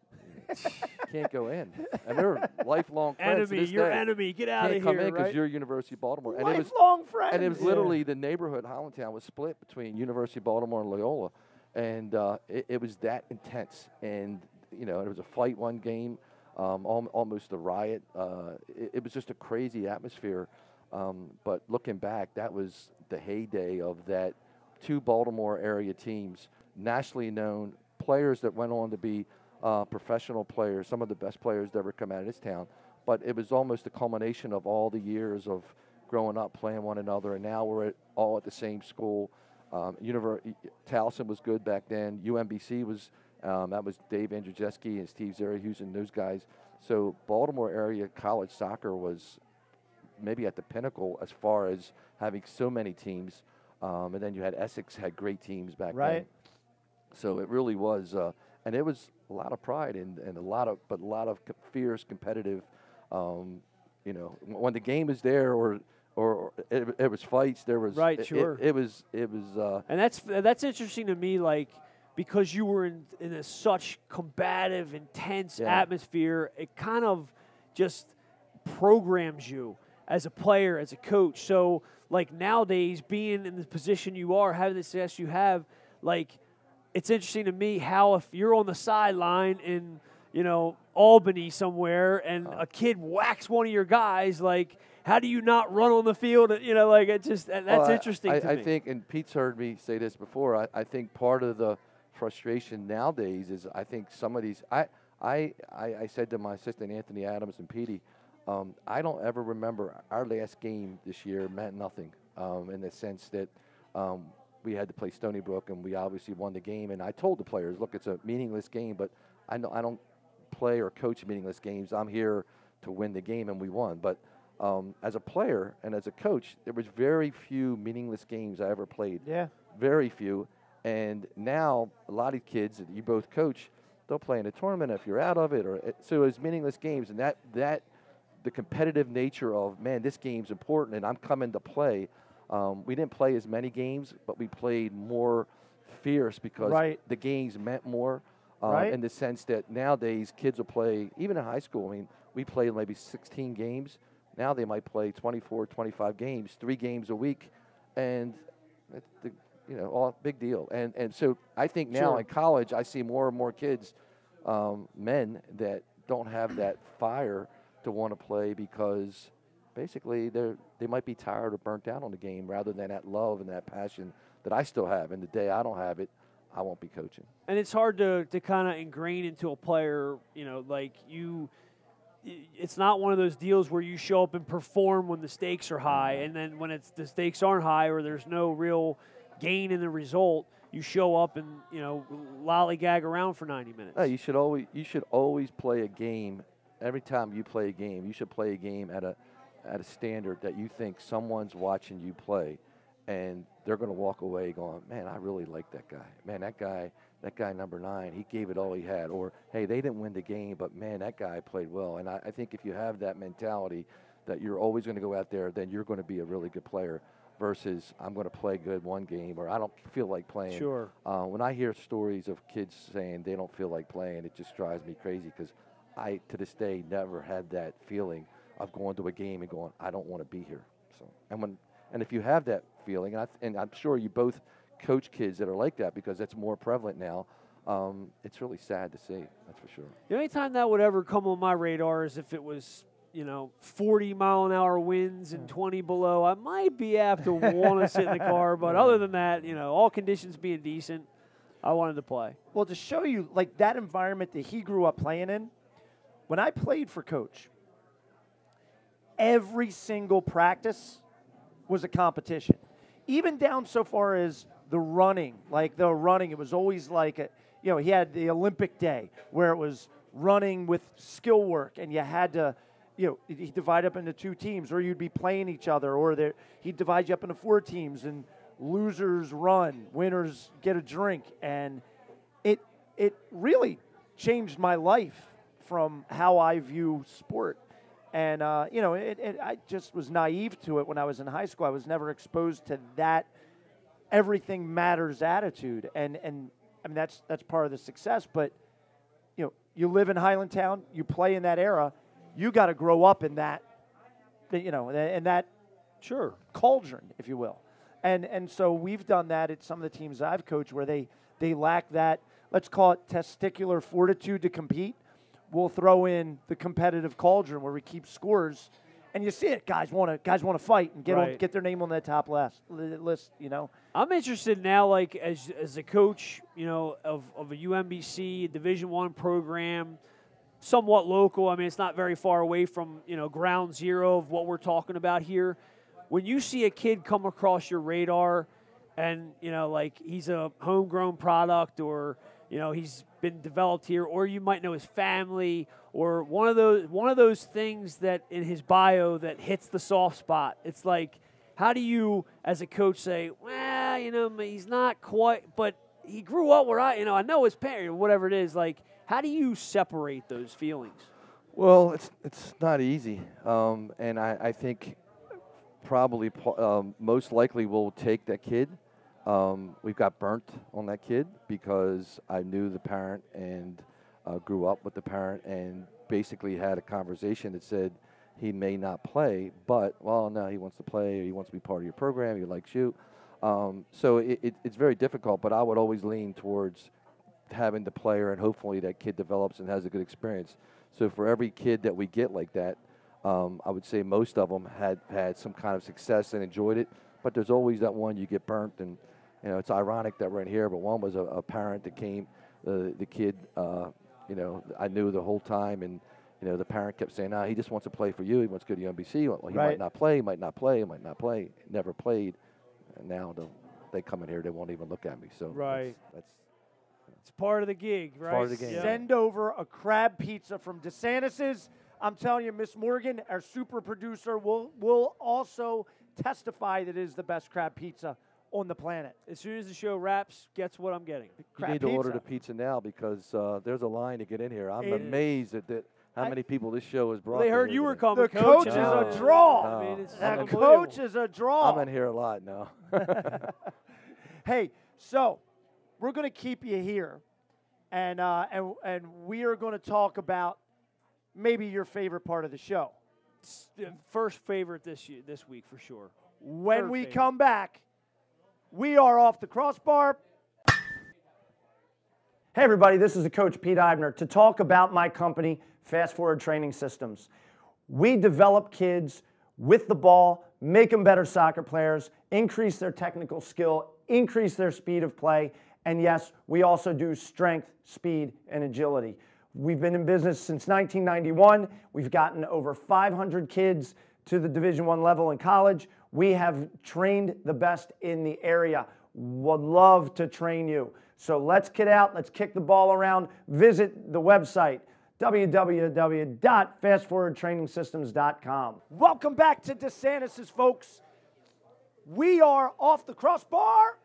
Can't go in. And they're lifelong friends. Enemy, your enemy. Get out of here, Can't come in because right? you're University of Baltimore. And Lifelong friends. And it was literally the neighborhood, Highlandtown, was split between University of Baltimore and Loyola. And it was that intense. And, there was a fight one game, almost a riot. It was just a crazy atmosphere. But looking back, that was the heyday of that two Baltimore area teams, nationally known players that went on to be professional players, some of the best players that ever come out of this town. But it was almost a culmination of all the years of growing up, playing one another, and now we're all at the same school. Towson was good back then. UMBC was, that was Dave Andrzejewski and Steve Zerahus and those guys. So Baltimore area college soccer was maybe at the pinnacle as far as having so many teams. And then you had Essex had great teams back then. So it really was, and it was a lot of pride and a lot of fierce, competitive. When the game was there, or it was fights. There was It was. And that's interesting to me, like because you were in a such combative, intense atmosphere. It kind of just programs you as a player, as a coach. So like nowadays, being in the position you are, having the success you have, like. It's interesting to me how if you're on the sideline in, Albany somewhere and a kid whacks one of your guys, like, how do you not run on the field? It just, that's interesting to me. I think, and Pete's heard me say this before, I think part of the frustration nowadays is I think some of these, I said to my assistant Anthony Adams and Petey, I don't ever remember our last game this year meant nothing in the sense that we had to play Stony Brook, and we obviously won the game. And I told the players, look, it's a meaningless game, but I don't play or coach meaningless games. I'm here to win the game, and we won. But as a player and as a coach, there was very few meaningless games I ever played. Yeah. Very few. And now a lot of kids that you both coach, they'll play in a tournament if you're out of it. So it's meaningless games. And that the competitive nature of, man, this game's important, and I'm coming to play. We didn't play as many games, but we played more fierce because the games meant more in the sense that nowadays kids will play, even in high school, I mean, we played maybe 16 games. Now they might play 24, 25 games, 3 games a week, and it's all big deal. And so I think now in college I see more and more kids, men, that don't have that fire to want to play because basically they might be tired or burnt out on the game rather than that love and that passion that I still have. And the day I don't have it, I won't be coaching. And it's hard to kind of ingrain into a player, it's not one of those deals where you show up and perform when the stakes are high, and then when the stakes aren't high or there's no real gain in the result, you show up and, lollygag around for 90 minutes. You should always play a game. Every time you play a game, you should play a game at a standard that you think someone's watching you play, and they're going to walk away going, man, I really like that guy. Man, that guy that guy number 9, he gave it all he had. Or, hey, they didn't win the game, but, man, that guy played well. And I think if you have that mentality that you're always going to go out there, then you're going to be a really good player versus I'm going to play good one game or I don't feel like playing. Sure. When I hear stories of kids saying they don't feel like playing, it just drives me crazy because I, to this day, never had that feeling of going to a game and going, I don't want to be here. So, and if you have that feeling, and I'm sure you both coach kids that are like that because that's more prevalent now, it's really sad to see, that's for sure. The only time that would ever come on my radar is if it was, 40-mile-an-hour winds and 20 below. I might be apt to want to sit in the car, but other than that, all conditions being decent, I wanted to play. Well, to show you, like, that environment that he grew up playing in, when I played for Coach, every single practice was a competition. Even down so far as the running, it was always like, he had the Olympic day where it was running with skill work and you had to, he'd divide up into 2 teams or you'd be playing each other or he'd divide you up into 4 teams and losers run, winners get a drink. And it really changed my life from how I view sport. And, I just was naive to it when I was in high school. I was never exposed to that everything matters attitude. And I mean, that's part of the success. But, you live in Highlandtown, you play in that era, you got to grow up in that, in that sure cauldron, if you will. And so we've done that at some of the teams I've coached where they lack that, let's call it testicular fortitude to compete. We'll throw in the competitive cauldron where we keep scores, and you see it. Guys want to fight and get their name on that top list. I'm interested now, like as a coach, of a UMBC Division I program, somewhat local. I mean, it's not very far away from ground zero of what we're talking about here. When you see a kid come across your radar, and like he's a homegrown product or he's been developed here, or you might know his family, or one of those things that in his bio that hits the soft spot. It's like, how do you, as a coach, say, well, he's not quite, but he grew up where I know his parent, or whatever it is. Like, how do you separate those feelings? Well, it's not easy, and I think probably most likely we'll take that kid. We've got burnt on that kid because I knew the parent and grew up with the parent and basically had a conversation that said he may not play, but, well, no, he wants to play or he wants to be part of your program, he likes you. So it's very difficult, but I would always lean towards having the player and hopefully that kid develops and has a good experience. So for every kid that we get like that, I would say most of them had some kind of success and enjoyed it, but there's always that one you get burnt. And it's ironic that we're in here, but one was a parent that came, the kid, I knew the whole time, and the parent kept saying, he just wants to play for you, he wants to go to UMBC. Well, he might not play, never played, and now they come in here, they won't even look at me. So it's part of the gig, right? Part of the game. Yeah. Send over a crab pizza from DeSantis's. I'm telling you, Miss Morgan, our super producer, will also testify that it is the best crab pizza on the planet. As soon as the show wraps, guess what I'm getting? You need to order the pizza now because there's a line to get in here. I'm amazed at how many people this show has brought. They heard you were coming. The coach is No. a draw. I mean, it's The unbelievable. coach is a draw. I'm in here a lot now. Hey, so we're going to keep you here, and we are going to talk about maybe your favorite part of the show. First favorite this week for sure. When Third we favorite. come back, we are off the crossbar. Hey everybody, this is the Coach Pete Eibner to talk about my company, Fast Forward Training Systems. We develop kids with the ball, make them better soccer players, increase their technical skill, increase their speed of play, and yes, we also do strength, speed, and agility. We've been in business since 1991. We've gotten over 500 kids to the Division I level in college. We have trained the best in the area. Would love to train you. So let's get out, let's kick the ball around. Visit the website, www.fastforwardtrainingsystems.com. Welcome back to DeSantis's, folks. We are off the crossbar.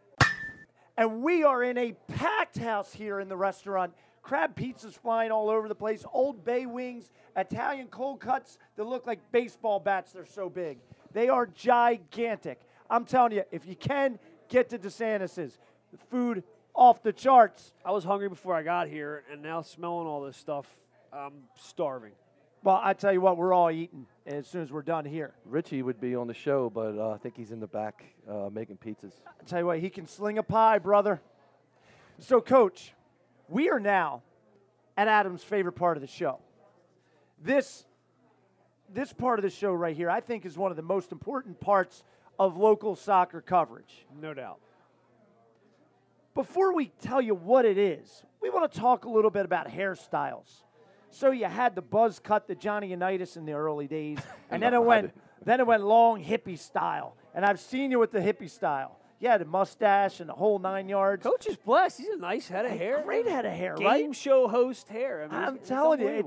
And we are in a packed house here in the restaurant. Crab pizzas flying all over the place, Old Bay wings, Italian cold cuts that look like baseball bats. They're so big. They are gigantic. I'm telling you, if you can, get to DeSantis's. The food off the charts. I was hungry before I got here, and now smelling all this stuff, I'm starving. Well, I tell you what, we're all eating as soon as we're done here. Richie would be on the show, but I think he's in the back making pizzas. I tell you what, he can sling a pie, brother. So, Coach, we are now at Adam's favorite part of the show. This part of the show right here, I think, is one of the most important parts of local soccer coverage. No doubt. Before we tell you what it is, we want to talk a little bit about hairstyles. So you had the buzz cut, the Johnny Unitas in the early days, and then it went long hippie style. And I've seen you with the hippie style. You had a mustache and the whole 9 yards. Coach is blessed. He's a nice head of hair. Great head of hair, Game right? Game show host hair. I mean, I'm telling you,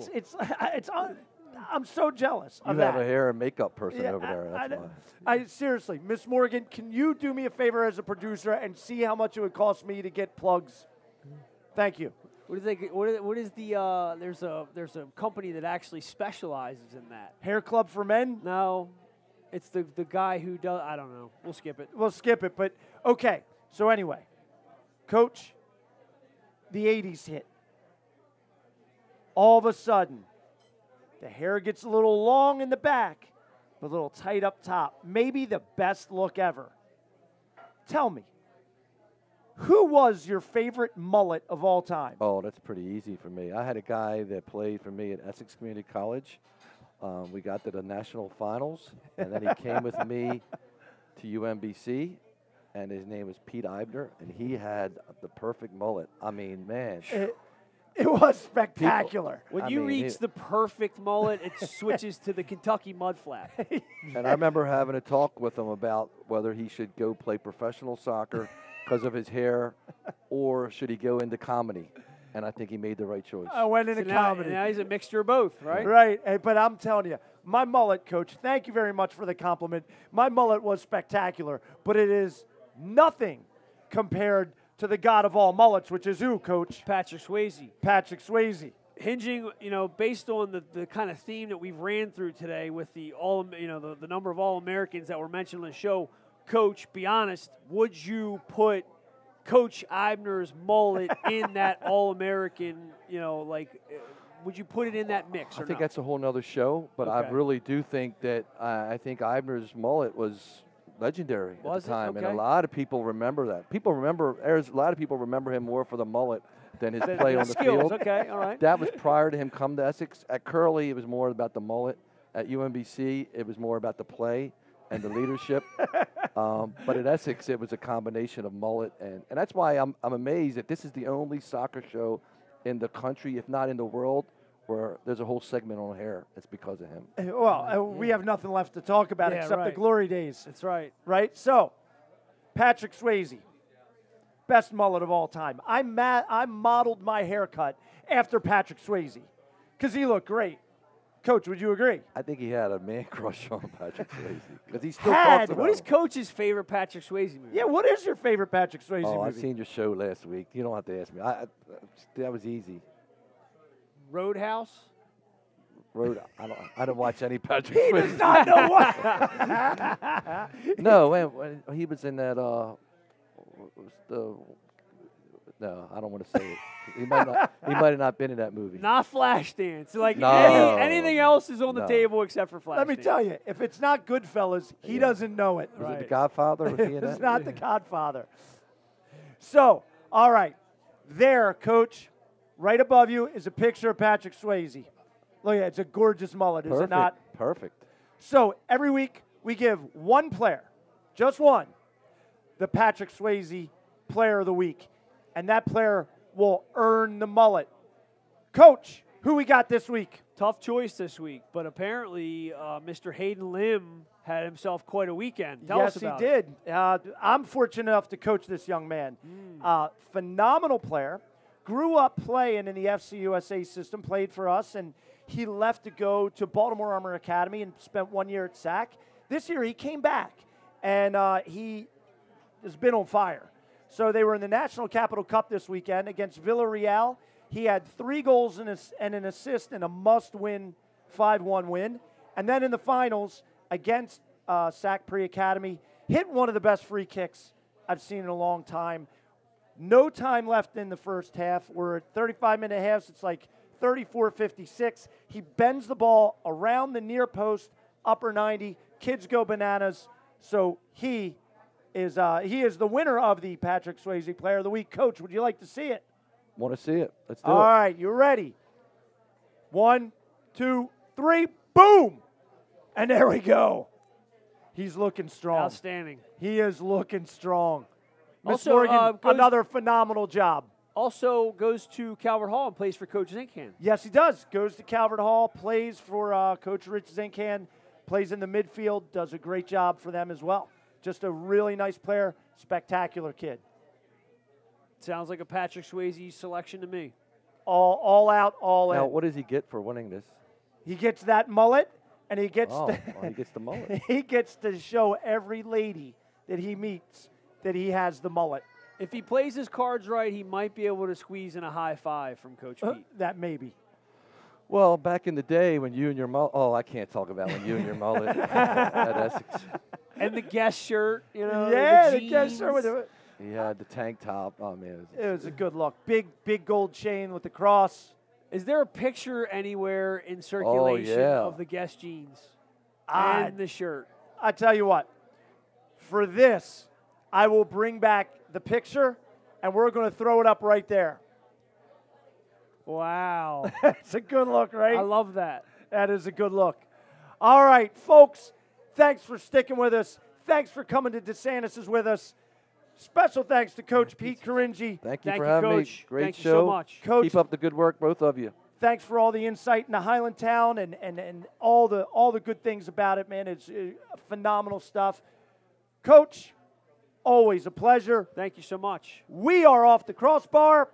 I'm so jealous of that. You have a hair and makeup person over there. That's why. Seriously, Miss Morgan, can you do me a favor as a producer and see how much it would cost me to get plugs? Thank you. What is the? There's a company that actually specializes in that. Hair Club for Men? No, it's the guy who does. I don't know. We'll skip it. We'll skip it. But okay. So anyway, Coach, the '80s hit. All of a sudden, the hair gets a little long in the back, but a little tight up top. Maybe the best look ever. Tell me, who was your favorite mullet of all time? Oh, that's pretty easy for me. I had a guy that played for me at Essex Community College. We got to the national finals, and then he came with me to UMBC, and his name was Pete Eibner, and he had the perfect mullet. I mean, man. It was spectacular. When you reach the perfect mullet, it switches to the Kentucky mudflap. And I remember having a talk with him about whether he should go play professional soccer because of his hair, or should he go into comedy? And I think he made the right choice. I went into comedy. Now he's a mixture of both, right? Right. But I'm telling you, my mullet, Coach, thank you very much for the compliment. My mullet was spectacular, but it is nothing compared to the god of all mullets, which is who, Coach? Patrick Swayze. Patrick Swayze. Hinging, based on the kind of theme that we've ran through today with the the number of All-Americans that were mentioned on the show, Coach, be honest, would you put Coach Eibner's mullet in that All-American, would you put it in that mix or I think not? that's a whole nother show, but I really do think that I think Eibner's mullet was legendary at the time, and a lot of people remember that. A lot of people remember him more for the mullet than his play on the field. Okay, all right. That was prior to him come to Essex. At Curly, it was more about the mullet. At UMBC, it was more about the play and the leadership. But at Essex, it was a combination of mullet, and that's why I'm amazed that this is the only soccer show in the country, if not in the world, where there's a whole segment on hair. It's because of him. Well, we have nothing left to talk about except the glory days. That's right. Right? So, Patrick Swayze, best mullet of all time. I modeled my haircut after Patrick Swayze because he looked great. Coach, would you agree? I think he had a man crush on Patrick Swayze because he still talks about What is him. Coach's favorite Patrick Swayze movie? Yeah, what is your favorite Patrick Swayze movie? I've seen your show last week. You don't have to ask me. That was easy. Roadhouse? I don't watch any Patrick He Swayze. does not know what. No, when he was in that, no, I don't want to say it. He might have not been in that movie. Not Flashdance. No. Anything else is on the table except for Flashdance. Let me tell you, if it's not Goodfellas, he doesn't know it. Was it The Godfather? Was he in that? It's not The Godfather. So, all right. There, Coach, right above you is a picture of Patrick Swayze. Look at it. It's a gorgeous mullet, is it not? Perfect. So, every week we give one player, just one, the Patrick Swayze Player of the Week. And that player will earn the mullet. Coach, who we got this week? Tough choice this week, but apparently Mr. Hayden Lim had himself quite a weekend. Tell us about it. Yes, he did. I'm fortunate enough to coach this young man. Phenomenal player. Grew up playing in the FCUSA system, played for us, and he left to go to Baltimore Armor Academy and spent 1 year at SAC. This year he came back, and he has been on fire. So they were in the National Capital Cup this weekend against Villarreal. He had 3 goals and an assist in a must-win 5-1 win. And then in the finals against Sac Pre-Academy, hit one of the best free kicks I've seen in a long time. No time left in the first half. We're at 35-minute halves. It's like 34-56. He bends the ball around the near post, upper 90. Kids go bananas. So he is the winner of the Patrick Swayze Player of the Week. Coach, would you like to see it? Want to see it? Let's do it. All right, you ready? 1, 2, 3, boom! And there we go. He's looking strong. Outstanding. He is looking strong. Miss Also, Morgan, another phenomenal job. Also goes to Calvert Hall and plays for Coach Zincan. Yes, he does. Goes to Calvert Hall, plays for Coach Rich Zincan, plays in the midfield, does a great job for them as well. Just a really nice player, spectacular kid. Sounds like a Patrick Swayze selection to me. All out, all in. Now, what does he get for winning this? He gets that mullet, and he gets he gets the mullet. he gets to show every lady that he meets that he has the mullet. If he plays his cards right, he might be able to squeeze in a high five from Coach Pete. That maybe. Well, back in the day when you and your mullet, I can't talk about when you and your mullet at Essex. And the guest shirt, Yeah, the the guest shirt with it. He had the tank top. Oh, man. It was a good look. Big gold chain with the cross. Is there a picture anywhere in circulation of the guest jeans and the shirt? I tell you what, for this, I will bring back the picture, and we're going to throw it up right there. Wow. It's a good look, right? I love that. That is a good look. All right, folks, thanks for sticking with us. Thanks for coming to DeSantis with us. Special thanks to Coach Pete Caringi. Thank you Thank for you, having Coach. me. Great Thank you show. so much. Coach, keep up the good work, both of you. thanks for all the insight into Highlandtown and all the good things about it, man. It's phenomenal stuff. Coach, always a pleasure. Thank you so much. We are off the crossbar.